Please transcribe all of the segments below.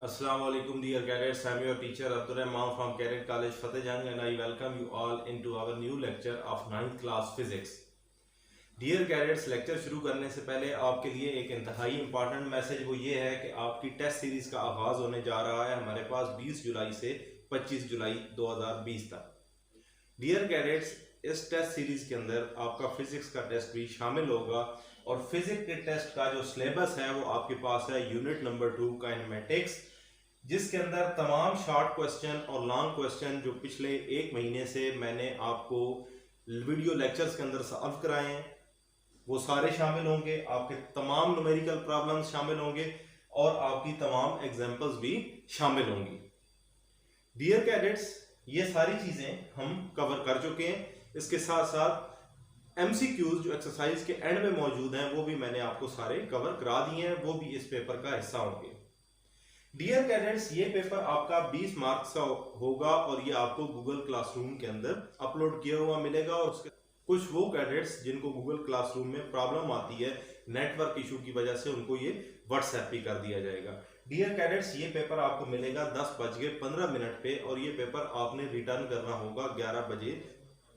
Assalamu alaikum dear cadets. I am your teacher Abdul Rahman from Cadet College Fatehjang and I welcome you all into our new lecture of 9th class physics. Dear cadets, lecture शुरू करने से पहले आपके लिए एक इंतहाई important message वो ये है कि आपकी टेस्ट सीरीज का आगाज होने जा रहा है हमारे पास 20 जुलाई से 25 जुलाई 2020 तक। डियर कैडेट्स, इस टेस्ट सीरीज के अंदर आपका फिजिक्स का टेस्ट भी शामिल होगा और फिजिक्स के टेस्ट का जो सिलेबस है वो आपके पास है यूनिट नंबर 2 काइनेमेटिक्स, जिसके अंदर तमाम शॉर्ट क्वेश्चन और लॉन्ग क्वेश्चन जो पिछले एक महीने से मैंने आपको वीडियो लेक्चर्स के अंदर सॉल्व कराए हैं वो सारे शामिल होंगे। आपके तमाम न्यूमेरिकल प्रॉब्लम्स शामिल होंगे और आपकी तमाम एग्जांपल्स भी शामिल होंगी। डियर कैडेट्स, ये सारी चीजें हम कवर कर चुके हैं। इसके साथ साथ एमसीक्यूज जो एक्सरसाइज के एंड में मौजूद हैं वो भी मैंने आपको सारे कवर करा दिए हैं, वो भी इस पेपर का हिस्सा होंगे। डियर कैडेट्स, ये पेपर आपका 20 मार्क्स का होगा और ये आपको गूगल क्लासरूम के अंदर अपलोड किया हुआ मिलेगा। और उसके कुछ वो कैडेट्स जिनको गूगल क्लासरूम में प्रॉब्लम आती है नेटवर्क इशू की वजह से, उनको ये व्हाट्सएप पे कर दिया जाएगा। डियर कैडेट्स, ये पेपर आपको मिलेगा 10:15 पे और ये पेपर आपने रिटर्न करना होगा 11 बजे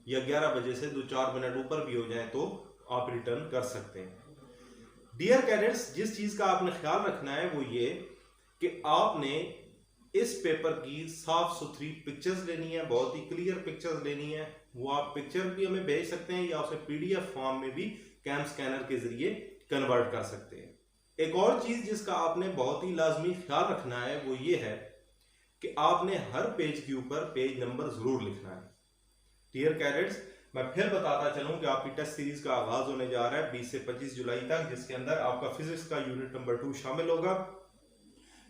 या 11 बजे से 2-4 मिनट ऊपर भी हो जाए तो आप रिटर्न कर सकते हैं। डियर कैडेट्स, जिस चीज का आपने ख्याल रखना है वो ये कि आपने इस पेपर की साफ सुथरी पिक्चर्स लेनी है, बहुत ही क्लियर पिक्चर्स लेनी है। वो आप पिक्चर भी हमें भेज सकते हैं या उसे पीडीएफ फॉर्म में भी कैम स्कैनर के जरिए कन्वर्ट कर सकते हैं। एक और चीज जिसका आपने बहुत ही लाजमी ख्याल रखना है वो ये है कि आपने हर पेज के ऊपर पेज नंबर जरूर लिखना है। डियर कैडेट्स, मैं फिर बताता चलूं कि आपकी टेस्ट सीरीज का आगाज होने जा रहा है 20 से 25 जुलाई तक, जिसके अंदर आपका फिजिक्स का यूनिट नंबर 2 शामिल होगा।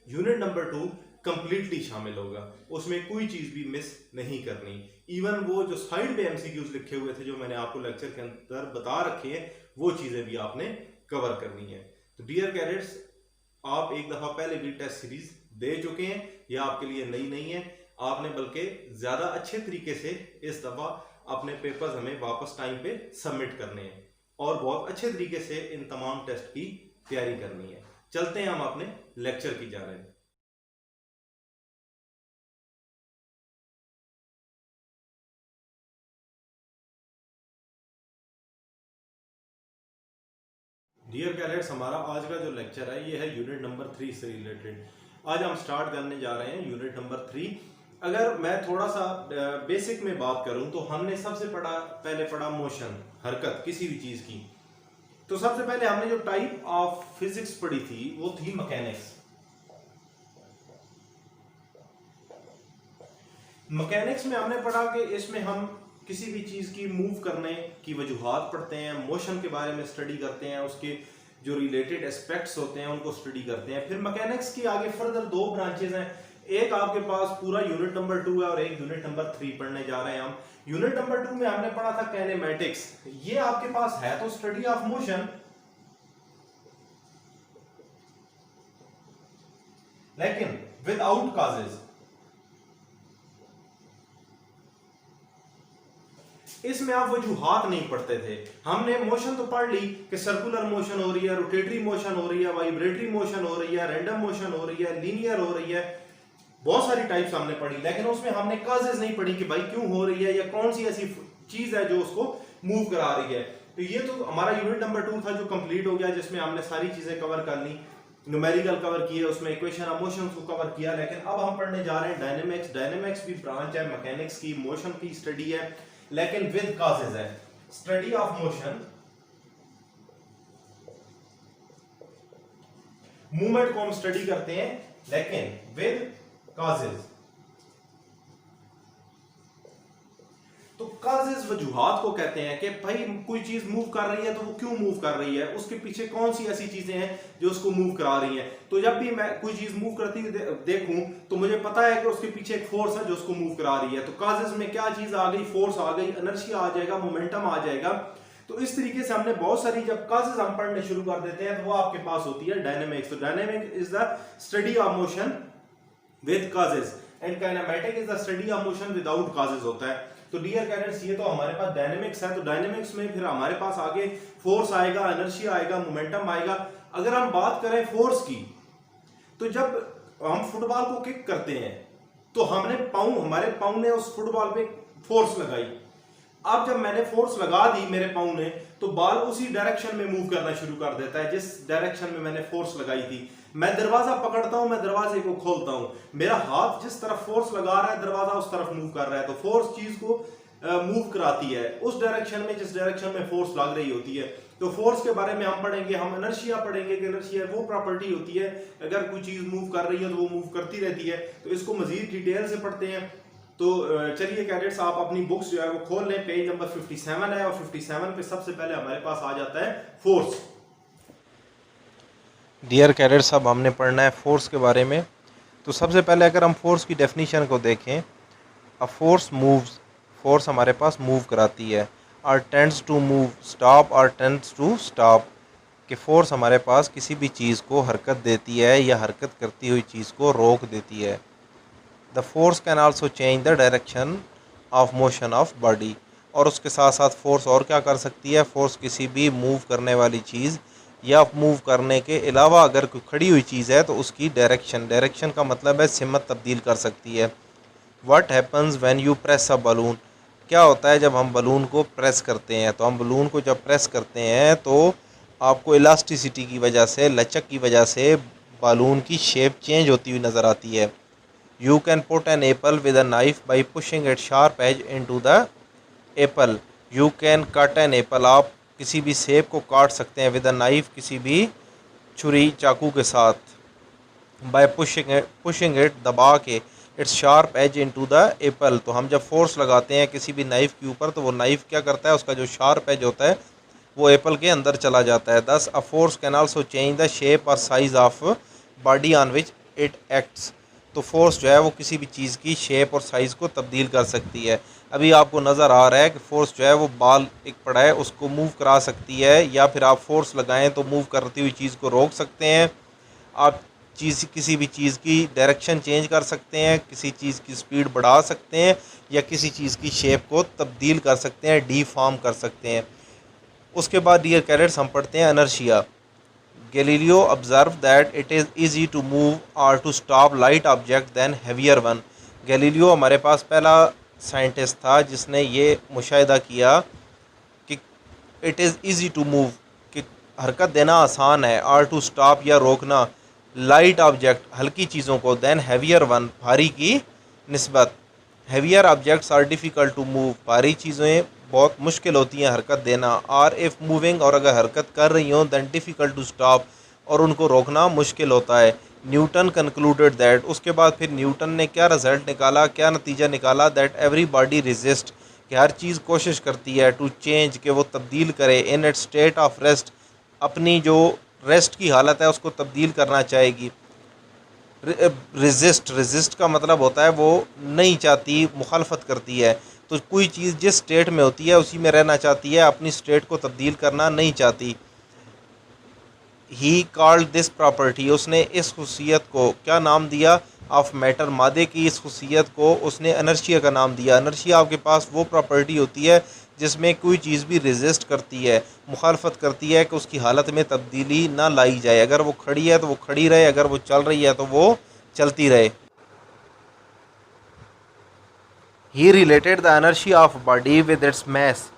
यूनिट नंबर 2 कंप्लीटली शामिल होगा, उसमें कोई चीज भी मिस नहीं करनी। इवन वो जो साइड पे एमसीक्यूज लिखे हुए थे जो मैंने आपको लेक्चर के अंदर बता रखे हैं वो चीजें भी आपने कवर करनी है। तो डियर कैडेट्स, आप एक दफा पहले भी टेस्ट सीरीज दे चुके हैं, यह आपके लिए नई नहीं है। आपने बल्कि ज्यादा अच्छे तरीके से इस दफा अपने पेपर्स हमें वापस टाइम पे सबमिट करने हैं और बहुत अच्छे तरीके से इन तमाम टेस्ट की तैयारी करनी है। चलते हैं हम अपने लेक्चर की जानिब। डियर कैडेट्स, हमारा आज का जो लेक्चर है ये है यूनिट नंबर 3 से रिलेटेड। आज हम स्टार्ट करने जा रहे हैं यूनिट नंबर 3। अगर मैं थोड़ा सा बेसिक में बात करूं तो हमने सबसे पहले पढ़ा मोशन, हरकत किसी भी चीज की। तो सबसे पहले हमने जो टाइप ऑफ फिजिक्स पढ़ी थी वो थी मैकेनिक्स। मैकेनिक्स में हमने पढ़ा कि इसमें हम किसी भी चीज की मूव करने की वजूहात पढ़ते हैं, मोशन के बारे में स्टडी करते हैं, उसके जो रिलेटेड एस्पेक्ट्स होते हैं उनको स्टडी करते हैं। फिर मैकेनिक्स की आगे फर्दर 2 ब्रांचेस हैं, एक आपके पास पूरा यूनिट नंबर 2 है और एक यूनिट नंबर 3 पढ़ने जा रहे हैं हम। यूनिट नंबर 2 में हमने पढ़ा था काइनेमेटिक्स। ये आपके पास है तो स्टडी ऑफ मोशन, लेकिन विदाउट कॉजेज। इसमें आप वजूहात नहीं पढ़ते थे। हमने मोशन तो पढ़ ली कि सर्कुलर मोशन हो रही है, रोटेटरी मोशन हो रही है, वाइब्रेटरी मोशन हो रही है, रैंडम मोशन हो रही है, लीनियर हो रही है, बहुत सारी टाइप्स हमने पढ़ी, लेकिन उसमें हमने कॉजेज नहीं पढ़ी कि भाई क्यों हो रही है या कौन सी ऐसी चीज है जो उसको मूव करा रही है। तो ये तो हमारा यूनिट नंबर 2 था जो कंप्लीट हो गया, जिसमें हमने सारी चीजें कवर कर ली, न्यूमेरिकल कवर किए, उसमें इक्वेशन ऑफ मोशन को कवर किया। लेकिन अब हम पढ़ने जा रहे हैं डायनेमिक्स। डायनेमिक्स भी ब्रांच है मैकेनिक्स की, मोशन की स्टडी है लेकिन विद कॉजेज है। स्टडी ऑफ मोशन, मूवमेंट को हम स्टडी करते हैं लेकिन विद कॉजेज। तो कॉजेज वजूहात को कहते हैं कि भाई कोई चीज मूव कर रही है तो वो क्यों मूव कर रही है, उसके पीछे कौन सी ऐसी चीजें हैं जो उसको मूव करा रही हैं। तो जब भी मैं कोई चीज मूव करती देखूं तो मुझे पता है कि उसके पीछे एक फोर्स है जो उसको मूव करा रही है। तो कॉजेज में क्या चीज आ गई, फोर्स आ गई, इनर्शिया आ जाएगा, मोमेंटम आ जाएगा। तो इस तरीके से हमने बहुत सारी जब कॉजेज हम पढ़ने शुरू कर देते हैं तो वो आपके पास होती है डायनेमिक्स। तो dynamic is the study of motion with causes and kinematic is the study of motion without causes होता है। तो डियर कैडेट्स, ये तो हमारे पास डायनेमिक्स है। तो डायनेमिक्स में फिर हमारे पास आगे फोर्स आएगा, इनर्शिया आएगा, मोमेंटम आएगा। अगर हम बात करें फोर्स की तो जब हम फुटबॉल को किक करते हैं तो हमारे पाँव ने उस फुटबॉल पे फोर्स लगाई। अब जब मैंने फोर्स लगा दी मेरे पाँव ने, तो बॉल उसी डायरेक्शन में मूव करना शुरू कर देता है जिस डायरेक्शन में मैंने फोर्स लगाई थी। मैं दरवाजा पकड़ता हूं, मैं दरवाजे को खोलता हूं, मेरा हाथ जिस तरफ फोर्स लगा रहा है दरवाजा उस तरफ मूव कर रहा है। तो फोर्स चीज को मूव कराती है उस डायरेक्शन में जिस डायरेक्शन में फोर्स लग रही होती है। तो फोर्स के बारे में हम पढ़ेंगे, हम इनर्शिया पढ़ेंगे कि इनर्शिया वो प्रॉपर्टी होती है अगर कोई चीज मूव कर रही है तो वो मूव करती रहती है। तो इसको मजीद डिटेल से पढ़ते हैं। तो चलिए कैडेट्स, आप अपनी बुक्स जो है वो खोल लें। पेज नंबर 57 है और 57 पे सबसे पहले हमारे पास आ जाता है फोर्स। डियर कैडेट्स, अब हमने पढ़ना है फोर्स के बारे में। तो सबसे पहले अगर हम फोर्स की डेफिनेशन को देखें, अ फोर्स मूव्स, फोर्स हमारे पास मूव कराती है। Or tends to move, stop, or tends to stop, कि फोर्स हमारे पास किसी भी चीज़ को हरकत देती है या हरकत करती हुई चीज़ को रोक देती है। The force can also change the direction of motion of body, और उसके साथ साथ फोर्स और क्या कर सकती है, फोर्स किसी भी मूव करने वाली चीज़ या मूव करने के अलावा अगर कोई खड़ी हुई चीज़ है तो उसकी डायरेक्शन का मतलब है सिमत तब्दील कर सकती है। What happens when you press a balloon, क्या होता है जब हम बलून को प्रेस करते हैं। तो हम बलून को जब प्रेस करते हैं तो आपको इलास्टिसिटी की वजह से, लचक की वजह से बलून की शेप चेंज होती हुई नज़र आती है। You can put an apple with a knife by pushing it sharp edge into the apple. You can cut an apple, आप किसी भी सेब को काट सकते हैं विद अ नाइफ, किसी भी छुरी चाकू के साथ। बाय पुशिंग इट, दबा के, it's sharp edge into the apple. तो हम जब फोर्स लगाते हैं किसी भी नाइफ के ऊपर तो वो नाइफ क्या करता है, उसका जो शार्प एज होता है वो एप्पल के अंदर चला जाता है। Thus a force can also change the shape और size of body on which it acts. तो फोर्स जो है वो किसी भी चीज़ की शेप और साइज़ को तब्दील कर सकती है। अभी आपको नज़र आ रहा है कि फोर्स जो है वो बाल एक पड़ा है उसको मूव करा सकती है, या फिर आप फोर्स लगाएं तो मूव करती हुई चीज़ को रोक सकते हैं। आप किसी भी चीज़ की डायरेक्शन चेंज कर सकते हैं, किसी चीज़ की स्पीड बढ़ा सकते हैं, या किसी चीज़ की शेप को तब्दील कर सकते हैं, डीफॉर्म कर सकते हैं। उसके बाद डियर कैडेट्स हम पढ़ते हैं inertia. Galileo observe that it is easy to move और to stop light object than heavier one. Galileo हमारे पास पहला साइंटिस्ट था जिसने ये मुशाहिदा किया कि it is easy to move, कि हरकत देना आसान है, और टू स्टॉप या रोकना लाइट ऑब्जेक्ट, हल्की चीज़ों को, दैन हेवियर वन, भारी की निस्बत। Heavier objects are difficult to move, भारी चीज़ें बहुत मुश्किल होती हैं हरकत देना। आर इफ़ मूविंग, और अगर हरकत कर रही हों, दैन डिफ़िकल्ट टू स्टॉप, और उनको रोकना मुश्किल होता है। न्यूटन कंक्लूडेड दैट, उसके बाद फिर न्यूटन ने क्या रिज़ल्ट निकाला, क्या नतीजा निकाला, दैट एवरी बॉडी रेजिस्ट, कि हर चीज़ कोशिश करती है, टू चेंज, कि वो तब्दील करे, in it state of rest, अपनी जो रेस्ट की हालत है उसको तब्दील करना चाहेगी। रेजिस्ट का मतलब होता है वो नहीं चाहती, मुखालफत करती है। तो कोई चीज़ जिस स्टेट में होती है उसी में रहना चाहती है, अपनी स्टेट को तब्दील करना नहीं चाहती। ही कॉल्ड दिस प्रॉपर्टी, उसने इस खुशियत को क्या नाम दिया, ऑफ मैटर, मादे की इस खुशियत को उसने इनर्शिया का नाम दिया। इनर्शिया आपके पास वो प्रॉपर्टी होती है जिसमें कोई चीज़ भी रेजिस्ट करती है, मुखालफत करती है कि उसकी हालत में तब्दीली ना लाई जाए। अगर वो खड़ी है तो वो खड़ी रहे, अगर वो चल रही है तो वो चलती रहे। He related the inertia of body with its mass,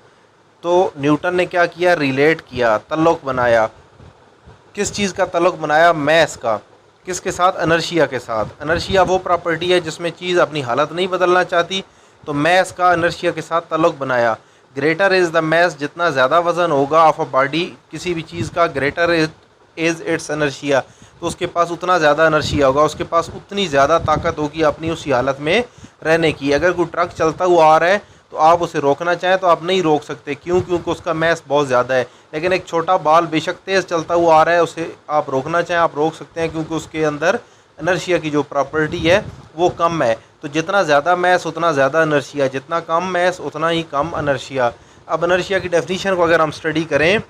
तो न्यूटन ने क्या किया, रिलेट किया, तल्लुक बनाया। किस चीज़ का तल्लुक बनाया, मैस का। किसके साथ, इनर्शिया के साथ। इनर्शिया वो प्रॉपर्टी है जिसमें चीज़ अपनी हालत नहीं बदलना चाहती, तो मैस का इनर्शिया के साथ तल्लुक बनाया। ग्रेटर इज़ द मैस, जितना ज़्यादा वज़न होगा ऑफ अ बॉडी किसी भी चीज़ का, ग्रेटर इज़ इट्स इनर्शिया, तो उसके पास उतना ज़्यादा इनर्शिया होगा, उसके पास उतनी ज़्यादा ताकत होगी अपनी उसी हालत में रहने की। अगर कोई ट्रक चलता हुआ आ रहा है तो आप उसे रोकना चाहें तो आप नहीं रोक सकते, क्यों, क्योंकि उसका मैस बहुत ज़्यादा है। लेकिन एक छोटा बाल बेशक तेज़ चलता हुआ आ रहा है, उसे आप रोकना चाहें आप रोक सकते हैं, क्योंकि उसके अंदर इनर्शिया की जो प्रॉपर्टी है वो कम है। तो जितना ज़्यादा मैस उतना ज़्यादा इनर्शिया, जितना कम मैस उतना ही कम इनर्शिया। अब इनर्शिया की डेफिनीशन को अगर हम स्टडी करें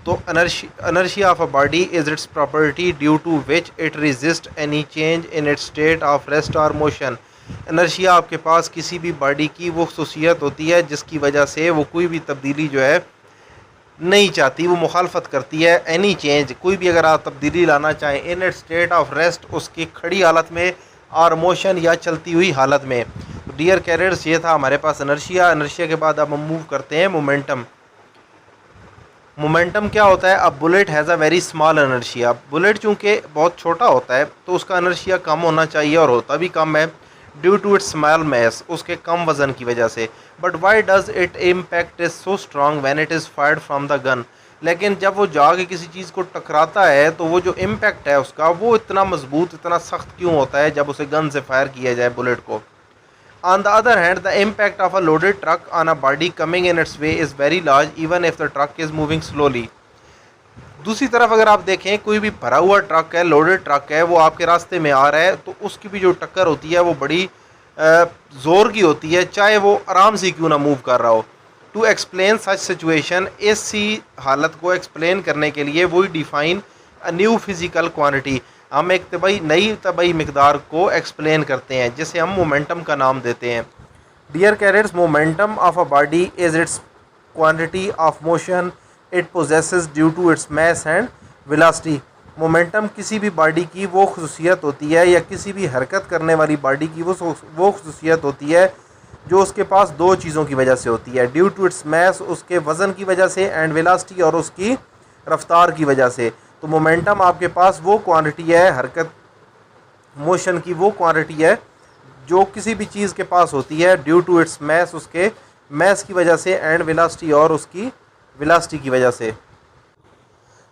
तो inertia of a body is its property due to which it resist any change in its state of rest or motion. Inertia आपके पास किसी भी बॉडी की वो खसूसियत होती है जिसकी वजह से वो कोई भी तब्दीली जो है नहीं चाहती, वो मुखालफत करती है एनी चेंज, कोई भी अगर आप तब्दीली लाना चाहें in it state of rest, उसकी खड़ी हालत में, और मोशन या चलती हुई हालत में। डियर कैरियर्स, ये था हमारे पास इनर्शिया। इनर्शिया के बाद अब हम मूव करते हैं मोमेंटम। मोमेंटम क्या होता है? अब bullet has a very small inertia. Bullet चूँकि बहुत छोटा होता है तो उसका इनर्शिया कम होना चाहिए, और होता भी कम है due to its small mass, उसके कम वज़न की वजह से। But why does it impact is so strong when it is fired from the gun. लेकिन जब वो जाके किसी चीज़ को टकराता है तो वो जो इम्पैक्ट है उसका, वो इतना मजबूत, इतना सख्त क्यों होता है जब उसे गन से फायर किया जाए बुलेट को। On the other hand, the impact of a loaded truck on a body coming in its way is very large even if the truck is moving slowly. दूसरी तरफ अगर आप देखें, कोई भी भरा हुआ ट्रक है, लोडेड ट्रक है, वो आपके रास्ते में आ रहा है तो उसकी भी जो टक्कर होती है वो बड़ी ज़ोर की होती है, चाहे वो आराम से क्यों ना मूव कर रहा हो। टू एक्सप्लेन सच सिचुएशन, इसी हालत को एक्सप्लेन करने के लिए वही define a new physical quantity, हम एक नई तबई मकदार को एक्सप्लेन करते हैं जिसे हम मोमेंटम का नाम देते हैं। Dear careers, momentum of a body is its quantity of motion it possesses due to its mass and velocity. Momentum किसी भी बॉडी की वो खसूसियत होती है, या किसी भी हरकत करने वाली बॉडी की वो खसूसियत होती है जो उसके पास दो चीज़ों की वजह से होती है। ड्यू टू इट्स मैस, उसके वज़न की वजह से, एंड वेलोसिटी, और उसकी रफ्तार की वजह से। तो मोमेंटम आपके पास वो क्वांटिटी है, हरकत मोशन की वो क्वांटिटी है जो किसी भी चीज़ के पास होती है ड्यू टू इट्स मैस, उसके मैस की वजह से, एंड वेलोसिटी, और उसकी वेलोसिटी की वजह से।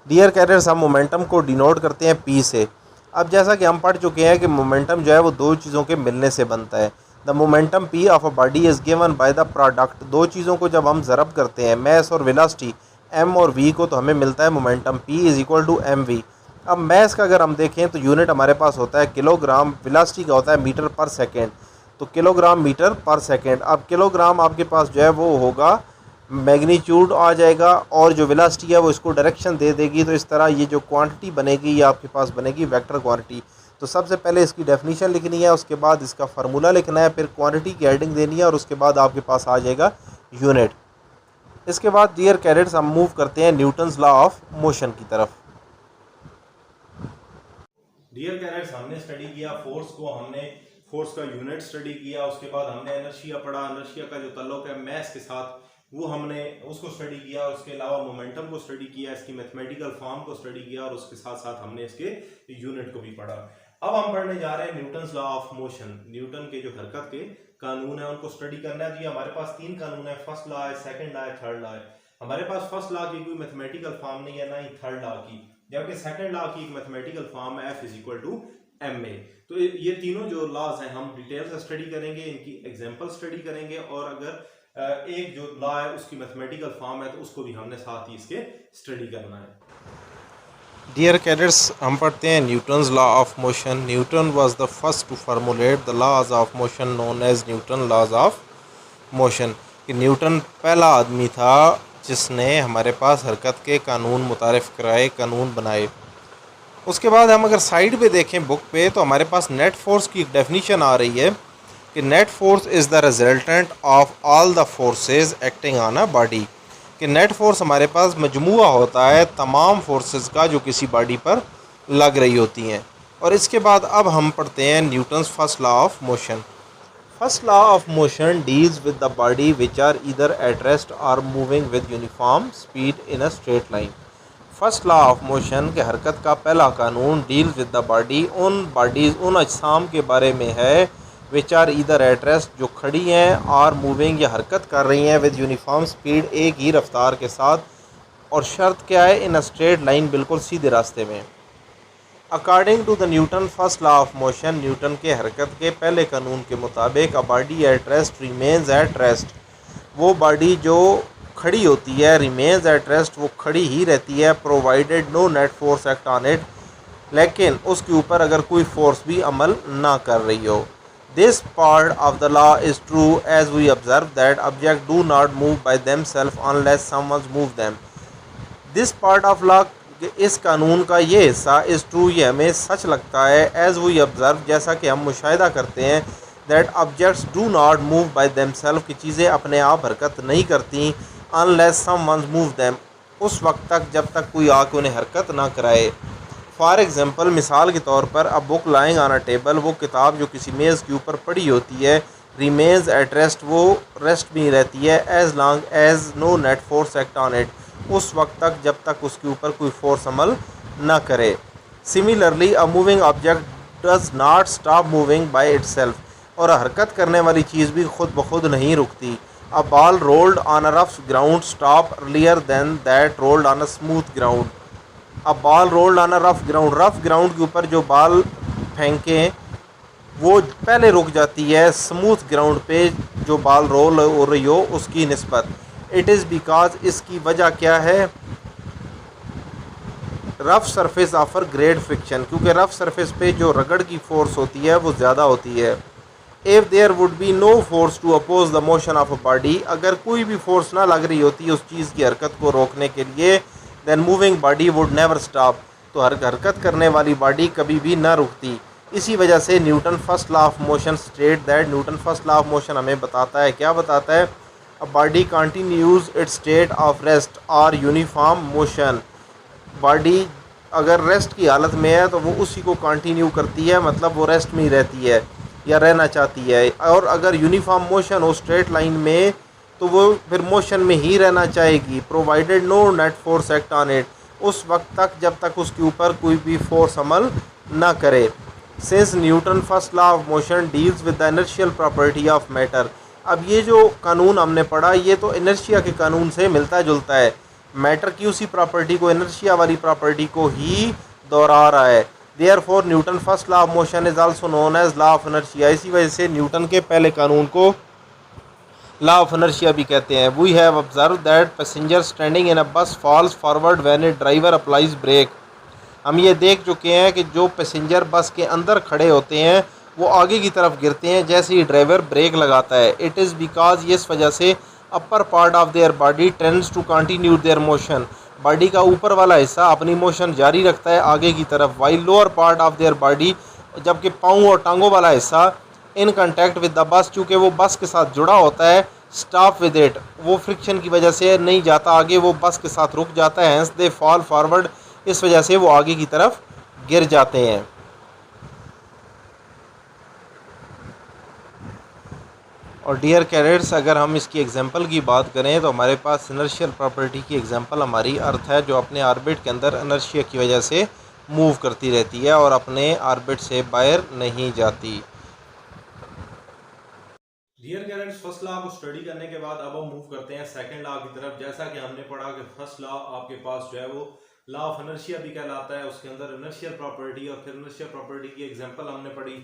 डियर कैरियर्स, हम मोमेंटम को डिनोट करते हैं पी से। अब जैसा कि हम पढ़ चुके हैं कि मोमेंटम जो है वो दो चीज़ों के मिलने से बनता है। The momentum P of a body is given by the product, दो चीज़ों को जब हम ज़रब करते हैं, मैस और वेलोसिटी, एम और वी को, तो हमें मिलता है momentum P is equal to M V. अब मैस का अगर हम देखें तो यूनिट हमारे पास होता है किलोग्राम, वेलोसिटी का होता है मीटर पर सेकेंड, तो किलोग्राम मीटर पर सेकेंड। अब किलोग्राम आपके पास जो है वो होगा मैग्नीट्यूड आ जाएगा, और जो वेलोसिटी है वो इसको डायरेक्शन दे देगी। तो इस तरह ये जो क्वांटिटी बनेगी ये आपके पास बनेगी वेक्टर क्वांटिटी। तो सबसे पहले इसकी डेफिनेशन लिखनी है, उसके बाद इसका फार्मूला लिखना है, फिर क्वांटिटी की हेडिंग देनी है, और उसके बाद आपके पास आ जाएगा यूनिट। इसके बाद डियर कैरियर्स, हम मूव करते हैं न्यूटन्स लॉ ऑफ मोशन की तरफ। डियर कैरियर्स, हमने स्टडी किया फोर्स को, हमने फोर्स का यूनिट स्टडी किया, उसके बाद हमने इनर्शिया पढ़ा, इनर्शिया का जो ताल्लुक है मैस के साथ वो हमने उसको स्टडी किया, उसके अलावा मोमेंटम को स्टडी किया, इसकी मैथमेटिकल फॉर्म को स्टडी किया, और उसके साथ साथ हमने इसके यूनिट को भी पढ़ा। अब हम पढ़ने जा रहे हैं Newton's law of motion. Newton के जो हरकत के कानून है उनको स्टडी करना है। जी, हमारे पास तीन कानून है, फर्स्ट लॉ है, सेकंड लॉ है, थर्ड लॉ है। हमारे पास फर्स्ट लॉ की कोई मैथमेटिकल फॉर्म नहीं है, ना ही थर्ड लॉ की, जबकि सेकंड लॉ की एक मैथमेटिकल फॉर्म है, F is equal to ma। तो ये तीनों जो लॉज हैं हम डिटेल से स्टडी करेंगे, इनकी एग्जांपल स्टडी करेंगे, और अगर एक जो लॉ है उसकी मैथमेटिकल फॉर्म है तो उसको भी हमने साथ ही इसके स्टडी करना है। डियर कैडेट्स, हम पढ़ते हैं Newton's law of motion. Newton was the first to formulate the laws of motion known as Newton laws of motion. कि न्यूटन पहला आदमी था जिसने हमारे पास हरकत के कानून मुतारिफ कराए, कानून बनाए। उसके बाद हम अगर साइड पे देखें बुक पे, तो हमारे पास नेट फोर्स की एक डेफिनेशन आ रही है कि net force is the resultant of all the forces acting on a body. कि नेट फोर्स हमारे पास मजमुआ होता है तमाम फोर्सेस का जो किसी बॉडी पर लग रही होती हैं। और इसके बाद अब हम पढ़ते हैं Newton's first law of motion. First law of motion deals with the body which are either at rest or moving with uniform speed in a straight line. First law of motion के हरकत का पहला कानून deals with the body, उन bodies, उन अजसाम के बारे में है which are either at rest, जो खड़ी हैं, और मूविंग या हरकत कर रही हैं विद यूनिफॉर्म स्पीड, एक ही रफ्तार के साथ। और शर्त क्या है? इन अ स्ट्रेट लाइन, बिल्कुल सीधे रास्ते में। According to the Newton first law of motion, Newton के हरकत के पहले कानून के मुताबिक, a body at rest remains at rest, वो बॉडी जो खड़ी होती है, रिमेन्स एट रेस्ट, वो खड़ी ही रहती है, provided no net force act on it, लेकिन उसके ऊपर अगर कोई फोर्स भी अमल ना कर रही हो। This part of the law is true as we observe that object do not move by themselves unless someone move them. This part of law, इस कानून का ये हिस्सा इज़ ट्रू, ये हमें सच लगता है, एज वी ऑब्जर्व, जैसा कि हम मुशाहिदा करते हैं, that objects do not move by themselves, की चीज़ें अपने आप हरकत नहीं करती, अनलेस समवन मूव देम, उस वक्त तक जब तक कोई आके उन्हें हरकत ना कराए। फॉर एग्ज़ाम्पल, मिसाल के तौर पर, a book lying on a table, वो किताब जो किसी मेज़ के ऊपर पड़ी होती है, रिमेन्स एट रेस्ट, वो रेस्ट में रहती है, as long as no net force act on it, उस वक्त तक जब तक उसके ऊपर कोई फोर्स अमल ना करे। Similarly, a moving object does not stop moving by itself, और हरकत करने वाली चीज़ भी खुद ब खुद नहीं रुकती। A ball rolled on a rough ground stop earlier than that rolled on a smooth ground. अब ball rolled on a rough ground के ऊपर जो बॉल फेंकें वो पहले रुक जाती है स्मूथ ग्राउंड पे जो बॉल रोल हो रही हो उसकी निस्बत। इट इज़ बिकॉज, इसकी वजह क्या है, rough surface offer great friction, क्योंकि रफ़ सरफेस पे जो रगड़ की फ़ोर्स होती है वो ज़्यादा होती है। If there would be no force to oppose the motion of a body, अगर कोई भी फोर्स ना लग रही होती उस चीज़ की हरकत को रोकने के लिए, then moving body would never stop, तो हरकत करने वाली बॉडी कभी भी ना रुकती। इसी वजह से Newton first law of motion state that, Newton first law of motion हमें बताता है, क्या बताता है, a body continues it's state of rest और यूनिफॉर्म मोशन, बॉडी अगर रेस्ट की हालत में है तो वो उसी को कंटिन्यू करती है, मतलब वो रेस्ट में ही रहती है या रहना चाहती है। और अगर यूनिफॉर्म मोशन हो स्ट्रेट लाइन में तो वो फिर मोशन में ही रहना चाहेगी, provided no net force act on it, उस वक्त तक जब तक उसके ऊपर कोई भी फोर्स अमल ना करे। Since Newton first law of motion deals with the inertial property of matter, अब ये जो कानून हमने पढ़ा ये तो इनर्शिया के कानून से मिलता जुलता है, मैटर की उसी प्रॉपर्टी को, इनर्शिया वाली प्रॉपर्टी को ही दोहरा रहा है। Therefore Newton first law of motion is also known as law of inertia, इसी वजह से न्यूटन के पहले कानून को लॉ ऑफ इनर्शिया भी कहते हैं। We have observe that passenger standing in a bus falls forward when a driver applies brake, हम ये देख चुके हैं कि जो पैसेंजर बस के अंदर खड़े होते हैं वो आगे की तरफ गिरते हैं जैसे ही ड्राइवर ब्रेक लगाता है। इट इज़ बिकॉज, ये इस वजह से, upper part of their body tends to continue their motion, body का ऊपर वाला हिस्सा अपनी मोशन जारी रखता है आगे की तरफ, while lower part of their body, जबकि पाँव और टांगों वाला हिस्सा इन कंटैक्ट विद द बस, चूँकि वो बस के साथ जुड़ा होता है, स्टॉप विद इट, वो फ्रिक्शन की वजह से नहीं जाता आगे, वो बस के साथ रुक जाता है, हेंस दे फॉल फॉरवर्ड, इस वजह से वो आगे की तरफ गिर जाते हैं। और डियर कैडेट्स, अगर हम इसकी एग्जांपल की बात करें तो हमारे पास इनर्शियल प्रॉपर्टी की एग्जांपल हमारी अर्थ है, जो अपने ऑर्बिट के अंदर इनर्शिया की वजह से मूव करती रहती है और अपने ऑर्बिट से बाहर नहीं जाती। डियर कैडेट्स, फर्स्ट लॉ को स्टडी करने के बाद अब हम मूव करते हैं सेकंड लॉ की तरफ। जैसा कि हमने पढ़ा कि फर्स्ट लॉ आपके पास जो है वो लॉ ऑफ इनर्शिया भी कहलाता है, उसके अंदर इनर्शियल प्रॉपर्टी और फिर इनर्शियल प्रॉपर्टी की एग्जांपल हमने पढ़ी।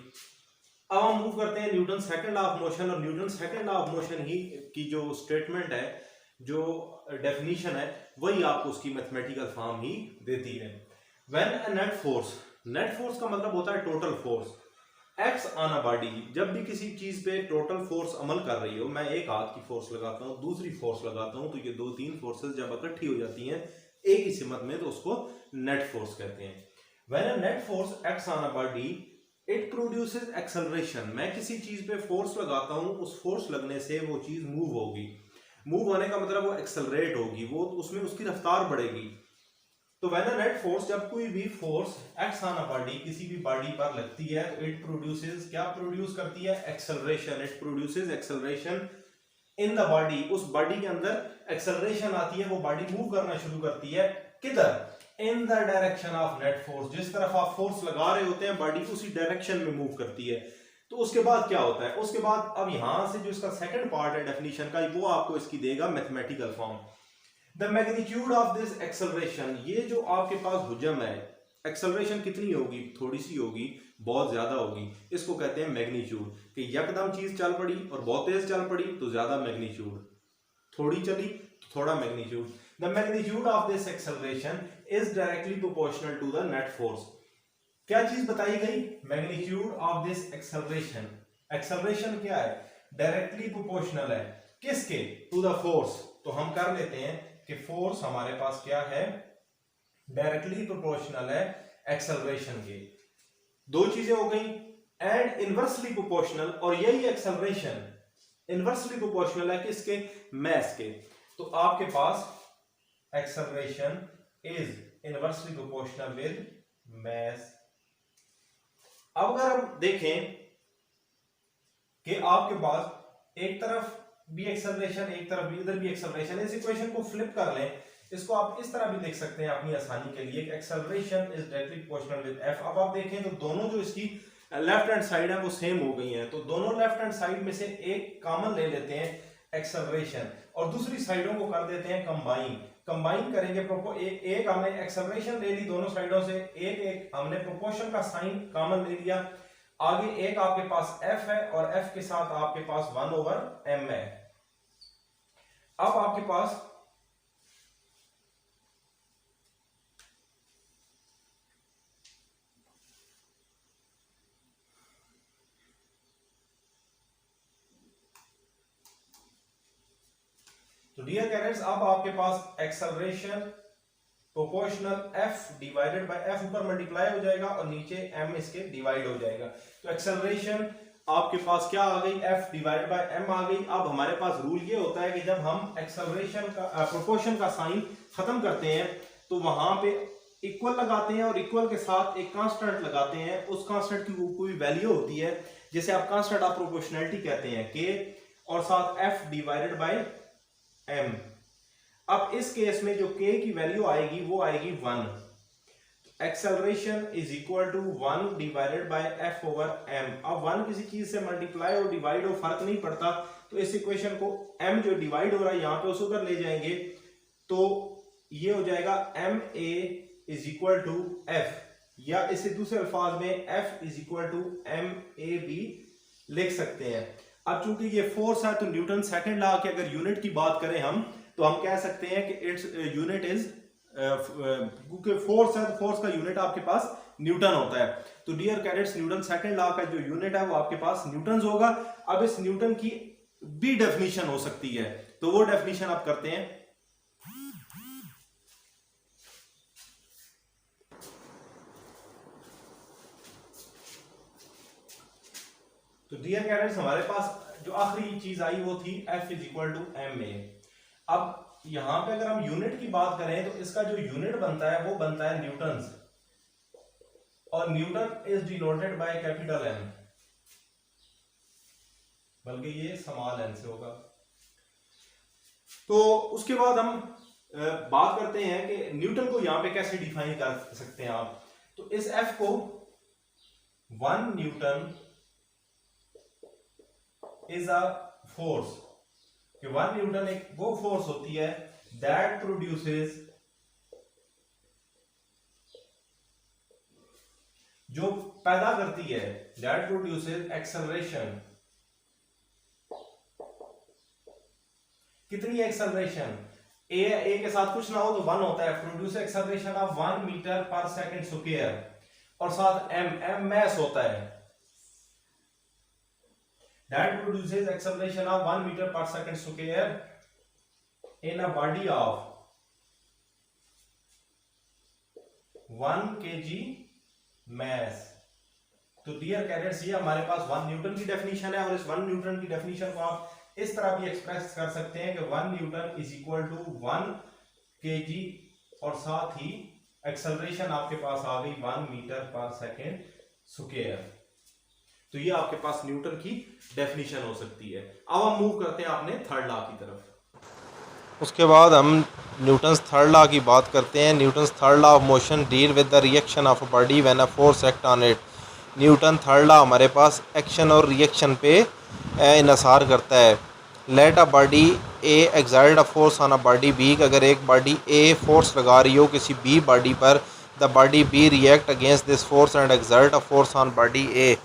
अब हम मूव करते हैं Newton second law of motion, और Newton second law of motion ही की जो स्टेटमेंट है, जो डेफिनेशन है, वही आपको उसकी मैथमेटिकल फॉर्म ही देती है। व्हेन अ नेट फोर्स का मतलब होता है total force, x on a body, जब भी किसी चीज पे टोटल फोर्स अमल कर रही हो, मैं एक हाथ की फोर्स लगाता हूँ, दूसरी फोर्स लगाता हूँ, तो ये दो तीन फोर्सेस जब इकट्ठी हो जाती हैं एक ही सिमत में, तो उसको नेट फोर्स कहते हैं। When a net force acts on a body it produces acceleration, मैं किसी चीज पे फोर्स लगाता हूँ, उस फोर्स लगने से वो चीज मूव होगी, मूव होने का मतलब वो एक्सेलरेट होगी, वो उसमें उसकी रफ्तार बढ़ेगी। तो व्हेन अ नेट फोर्स, जब कोई भी force acts on a body किसी भी बॉडी पर लगती है, तो इट प्रोड्यूसेस, क्या प्रोड्यूस करती है, acceleration, it produces acceleration in the body, उस बॉडी के अंदर एक्सेलरेशन आती है, वो बॉडी मूव करना शुरू करती है, किधर, in the direction of net force, जिस तरफ आप फोर्स लगा रहे होते हैं बॉडी उसी डायरेक्शन में मूव करती है। तो उसके बाद क्या होता है, उसके बाद अब यहां से जो इसका सेकंड पार्ट है डेफिनेशन का, वो आपको इसकी देगा mathematical form. The magnitude of this acceleration, ये जो आपके पास हुजम है, एक्सेलरेशन कितनी होगी, थोड़ी सी होगी, बहुत ज्यादा होगी, इसको कहते हैं मैग्नीट्यूड, कि यकदम चीज चल पड़ी और बहुत तेज चल पड़ी तो ज्यादा मैग्नीट्यूड, थोड़ी चली तो थोड़ा magnitude. The magnitude of this acceleration is directly proportional to the net force, क्या चीज बताई गई, magnitude of this acceleration, acceleration क्या है, डायरेक्टली प्रोपोर्शनल है, किसके, टू द फोर्स। तो हम कर लेते हैं कि फोर्स हमारे पास क्या है, डायरेक्टली प्रोपोर्शनल है एक्सेलरेशन के, दो चीजें हो गई, एंड इनवर्सली प्रोपोर्शनल, और यही एक्सेलरेशन इनवर्सली प्रोपोर्शनल है किसके, मैस के। तो आपके पास acceleration is inversely proportional with mass. अब अगर हम देखें कि आपके पास एक तरफ भी एक्सेलरेशन, एक तरफ भी, इधर भी एक्सेलरेशन, इस इक्वेशन को फ्लिप कर लें, इसको आप इस तरह भी देख सकते हैं अपनी आसानी के लिए, acceleration is directly proportional with F. अब आप देखें तो दोनों जो इसकी लेफ्ट हैंड साइड है वो सेम हो गई हैं, तो दोनों लेफ्ट हैंड साइड में से एक कॉमन ले लेते हैं एक्सेलरेशन और दूसरी साइडों को कर देते हैं कंबाइन करेंगे। एक हमने एक्सेलरेशन ले ली दोनों साइडों से, एक हमने प्रोपोर्शन का साइन कॉमन ले लिया, आगे एक आपके पास f है और f के साथ आपके पास 1/m है। अब आपके पास तो डियर कैडेट्स, अब आपके पास acceleration proportional f divided by f ऊपर मल्टीप्लाई हो जाएगा और नीचे m इसके डिवाइड हो जाएगा। तो एक्सेलरेशन आपके पास क्या आ गई, f डिवाइडेड बाय m आ गई। अब हमारे पास रूल ये होता है कि जब हम एक्सेलरेशन का प्रोपोर्शन का साइन खत्म करते हैं तो वहां पे इक्वल लगाते हैं और इक्वल के साथ एक कांस्टेंट लगाते हैं। उस कांस्टेंट की कोई वैल्यू होती है जिसे आप कांस्टेंट ऑफ प्रोपोर्शनैलिटी कहते हैं, k, और साथ f डिवाइडेड बाय m। अब इस केस में जो k की वैल्यू आएगी वो आएगी 1। Acceleration is equal to 1 divided by f over m। अब 1 किसी चीज से मल्टीप्लाई और डिवाइड हो फर्क नहीं पड़ता, तो इस इक्वेशन को m जो डिवाइड हो रहा है यहाँ पे उस उधर ले जाएंगे, तो ये हो जाएगा ma is equal to f, या इसे दूसरे अल्फाज में f is equal to ma भी लिख सकते हैं। अब चूंकि ये फोर्स है तो न्यूटन सेकंड लॉ के अगर यूनिट की बात करें हम, तो हम कह सकते हैं कि इट्स यूनिट इज, क्योंकि फोर्स है तो फोर्स का यूनिट आपके पास न्यूटन होता है। तो dear cadets, Newton second law का जो यूनिट है वो आपके पास न्यूटन होगा। अब इस न्यूटन की भी डेफिनेशन हो सकती है, तो वो डेफिनेशन आप करते हैं। तो डियर कैडेट्स, हमारे पास जो आखिरी चीज आई वो थी f is equal to ma। अब यहां पे अगर हम यूनिट की बात करें तो इसका जो यूनिट बनता है वो बनता है न्यूटन्स, और Newton is denoted by capital N, बल्कि ये स्मॉल n से होगा। तो उसके बाद हम बात करते हैं कि न्यूटन को यहां पे कैसे डिफाइन कर सकते हैं आप। तो इस f को 1 न्यूटन इज अ फोर्स, कि 1 न्यूटन एक वो फोर्स होती है दैट प्रोड्यूसेस, जो पैदा करती है, दैट प्रोड्यूसेस एक्सेलरेशन। कितनी एक्सेलरेशन, a के साथ कुछ ना हो तो 1 होता है, प्रोड्यूस एक्सेलरेशन ऑफ 1 मीटर पर सेकंड स्क्वायर, और साथ m मैस होता है, that produces acceleration of 1 meter per second square in a body of 1 kg mass। तो डियर कैडेट्स, ये हमारे पास 1 न्यूटन की डेफिनेशन है, और इस 1 न्यूटन की डेफिनेशन को आप इस तरह भी एक्सप्रेस कर सकते हैं कि 1 Newton is equal to 1 kg, और साथ ही एक्सेलरेशन आपके पास आ गई 1 मीटर पर सेकेंड स्क्वायर। तो ये आपके पास न्यूटन की डेफिनेशन हो सकती है। अब हम मूव करते हैं अपने थर्ड लॉ की तरफ। उसके बाद हम न्यूटन्स थर्ड लॉ की बात करते हैं। Newton's third law of motion deal with the reaction of a body when a force act on it. Newton third law हमारे पास एक्शन और रिएक्शन पे इन्हिसार करता है। Let a body A exert a force on a body B, अगर एक body A force लगा रही हो किसी बी बॉडी पर, the body B react against this force and exert a force on body ए।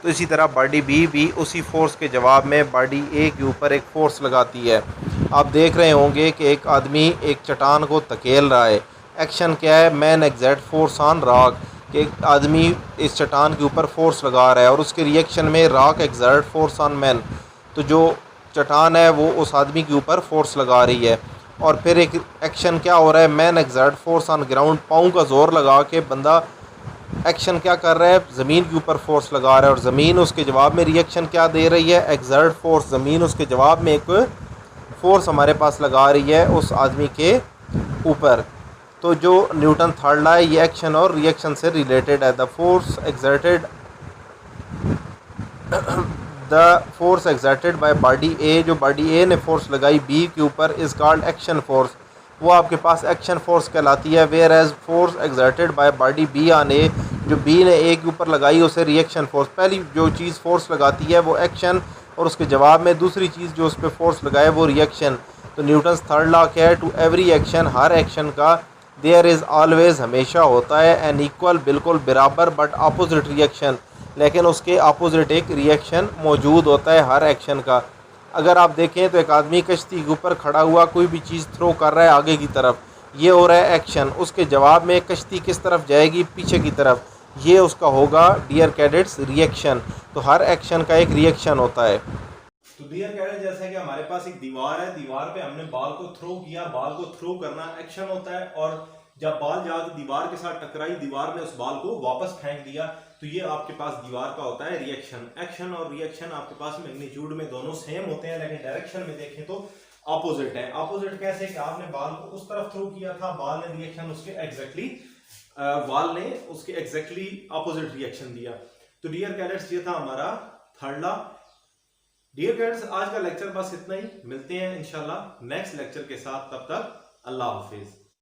तो इसी तरह बॉडी बी भी उसी फोर्स के जवाब में बॉडी ए के ऊपर एक फ़ोर्स लगाती है। आप देख रहे होंगे कि एक आदमी एक चट्टान को धकेल रहा है। एक्शन क्या है, man exact force on rock, कि एक आदमी इस चट्टान के ऊपर फोर्स लगा रहा है, और उसके रिएक्शन में rock exert force on man. तो जो चट्टान है वो उस आदमी के ऊपर फोर्स लगा रही है। और फिर एक एक्शन क्या हो रहा है, man exert force on ground, पाँव का जोर लगा के बंदा एक्शन क्या कर रहा है, ज़मीन के ऊपर फोर्स लगा रहा है, और ज़मीन उसके जवाब में रिएक्शन क्या दे रही है, एक्सर्ट फोर्स। ज़मीन उसके जवाब में एक फोर्स हमारे पास लगा रही है उस आदमी के ऊपर। तो जो न्यूटन थर्ड लॉ है ये एक्शन और रिएक्शन से रिलेटेड है। The force exerted by body A, जो बॉडी ए ने फोर्स लगाई बी के ऊपर, इज़ कॉल्ड एक्शन फोर्स, वो आपके पास एक्शन फोर्स कहलाती है। Whereas force exerted by body B on A, जो बी ने ए के ऊपर लगाई उसे रिएक्शन फोर्स। पहली जो चीज़ फोर्स लगाती है वो एक्शन, और उसके जवाब में दूसरी चीज़ जो उस पर फोर्स लगाए वो रिएक्शन। तो न्यूटन्स थर्ड लॉ क्या है? टू एवरी एक्शन, हर एक्शन का, देयर इज़ ऑलवेज, हमेशा होता है, एन इक्वल, बिल्कुल बराबर, बट अपोजिट रिएक्शन, लेकिन उसके अपोजिट एक रिएक्शन मौजूद होता है हर एक्शन का। अगर आप देखें तो एक आदमी कश्ती के ऊपर खड़ा हुआ कोई भी चीज़ थ्रो कर रहा है आगे की तरफ, ये हो रहा है एक्शन। उसके जवाब में कश्ती किस तरफ जाएगी? पीछे की तरफ, ये उसका होगा डियर कैडेट्स रिएक्शन। तो हर एक्शन का एक रिएक्शन होता है। तो डियर कैडेट्स, जैसे कि हमारे पास एक दीवार है, दीवार पे हमने बॉल को थ्रो किया, बॉल को थ्रो करना एक्शन होता है, और जब बॉल जाकर दीवार के साथ टकराई, दीवार ने उस बॉल को वापस फेंक दिया, तो ये आपके पास दीवार का होता है रिएक्शन। एक्शन और रिएक्शन आपके पास मैग्नीट्यूड में दोनों सेम होते हैं, लेकिन डायरेक्शन में देखें तो अपोजिट है। अपोजिट कैसे? कि आपने बॉल को उस तरफ थ्रो किया था, बॉल ने रिएक्शन उसके एग्जैक्टली अपोजिट रिएक्शन दिया। तो डियर कैडेट्स, ये था हमारा थर्ड लॉ। डियर कैडेट्स, आज का लेक्चर बस इतना ही। मिलते हैं इंशाल्लाह नेक्स्ट लेक्चर के साथ, तब तक अल्लाह हाफिज।